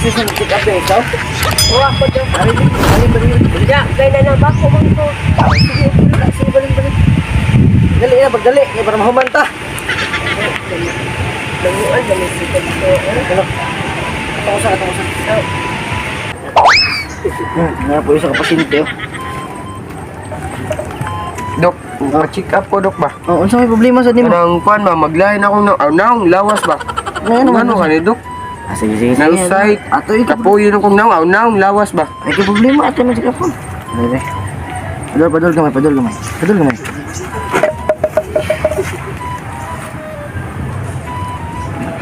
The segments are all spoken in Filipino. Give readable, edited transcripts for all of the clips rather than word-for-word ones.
kasi sa check up yung ikaw. O ako dok. Balik. Ya, kaya na ba ko man ko. Sige, balik. Dali na, pagdali. Para mahuman ta. Banguan dali sikap ko. Ano? Takusa. Nga po isa ka pasyente, oh. Dok, pa-check up ko, Dok ba? Oh, unsa may problema sa nimo? Anong kuan ba? Maglahin ako naong lawas ba? Ano ka ni, Dok? Sige. Nausay, Ato ito. kapuyo akong naong lawas ba? Ay, may problema ato man sa kapon. Dali. Padol gamay.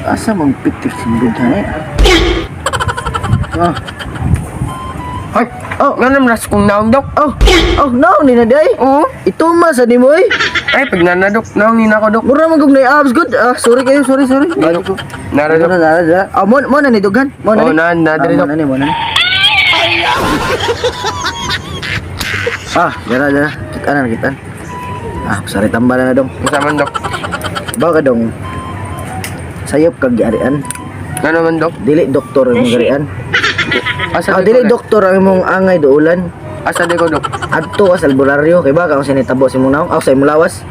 Asa mong pitik singgod ha eh? Ay, nga naman nas kong naong, Dok. No, ni na day. Oo. Ito mas ni mo eh. Ay, pag nanadok, naong nina ko, Dok. Mura man kog na abs good. Sorry kayo, sorry. Nara, Dok. Dara. Mo na ni dugan. Mo na Oo, ni. nadari, Dok. Mo na ni. Dara. Kitaan. Sorry tambalan na dong. Kasaman, Dok. Baka dong. Sayop kag giarian. Nga naman, Dok. Dili doktor ang garian. Asa di Dili ko, Dok? doktor ang imong angay duulan. Asa di ko, Dok? Adto ka sa albularyo kay baka kung sinitabo si mong naong sa imong lawas.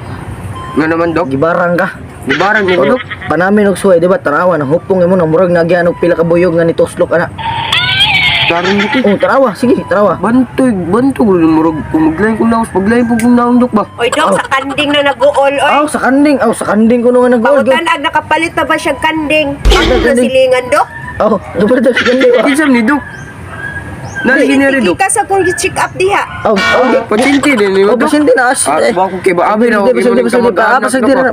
Nga naman, Dok. Gibarang ka. Gibarang ni, O Dok. dok, panamin og suway, di ba? Tarawa na hupong imo na murag nagyan og pila ka buyog nga nituslok ana. Karon dito. Oh, tarawa, sige, tarawa. Bantog, murag pumaglayin ko lawas. Paglayin po kong naong, Dok ba? Oy dok, sa kanding na nag-uol oy. Sa kanding ko nga nag-gold. Pautanag nakapalit na ba siyang kanding? Ano na Kanding. silingan dok? Nabalita sa kanding. Kinsam ni, Dok. Naligi niya rin, Dok. Ka sa kung check up diha. Pasyente din, ni, Dok. Pasyente na as. Ba ko kay ba abi na ako Pasyente, pasyente na.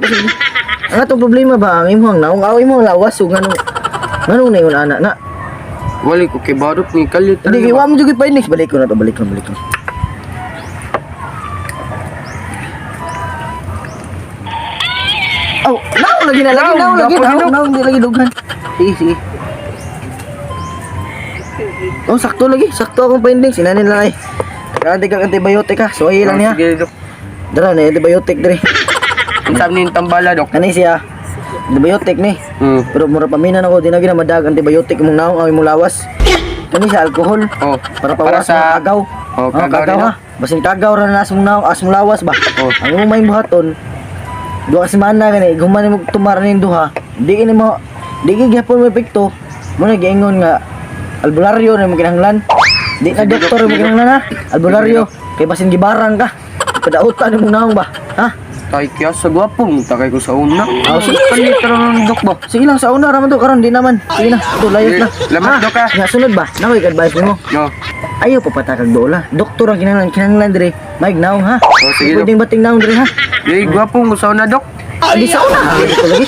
Ang atong problema ba ang imong naong away mo lawas ug nganong na yun ana na. Wali ko kay barot ni kalit. Hindi wa mo jud pa inis balik ko. Naong lagi na lagi. Naong di lagi dughan. Sige. Sakto lagi. Sakto akong finding. Sinanin lang ay. Kaya kang antibiotic ha. So, ay lang niya. Sige, Dok. Dara na, antibiotic diri. Kinsam ni tambala, Dok. Kanay siya. Antibiotic ni. Pero mura paminan ako. Di na ginamadag antibiotic mong naong awi mong lawas. Kanay siya, alcohol. Oh, Para pawas sa kagaw. kagaw rin, ha. Basin kagaw ra na as mong lawas ba. Oh. Ang imong may buhaton. Duha ka semana gani. Guman mo tumara ning duha. Di gyapon mo epekto. Mo na giingon nga albularyo na mo kinahanglan. Di na doktor mo kinahanglan ha. Albularyo kay basin gibarang ka. Padautan mo naong ba? Ha? Tay kaya sa gwapong takay ko sa una. Sige. Panitra ng, Dok ba? Sige lang sa una raman to karon di naman. Sige na. Ito layas na. Lamat, Dok, ha? Nga sunod ba? Naway advice mo. No. Ayaw pa patakag dola. Doktor ang kinahanglan dire. Maig naong ha. Sige, Dok. Pwedeng bating naong dire ha. Di gwapong sa una, Dok. Di sa una. Ito lagi.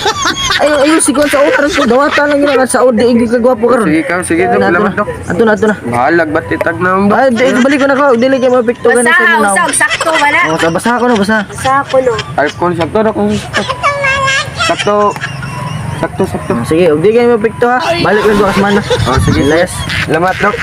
Ayaw sigon sa una rin ko. Dawatan lang yun. Sa una di kagwapo karon. Sige, Dok. Lamat, Dok. Ato na. Bahalag ba't itag na, Dok? Ay, balik ko na ko. Dili kayo mapikto ka na sa Basa, naong. usag, sakto wala. Basa ko na, basa. Sa ako no. Alcohol, sakto, Dok. Sakto. Sige, huwag di kayo mapikto ha. Balik lang ko kasman na. Sige. Layas. Lamat, Dok.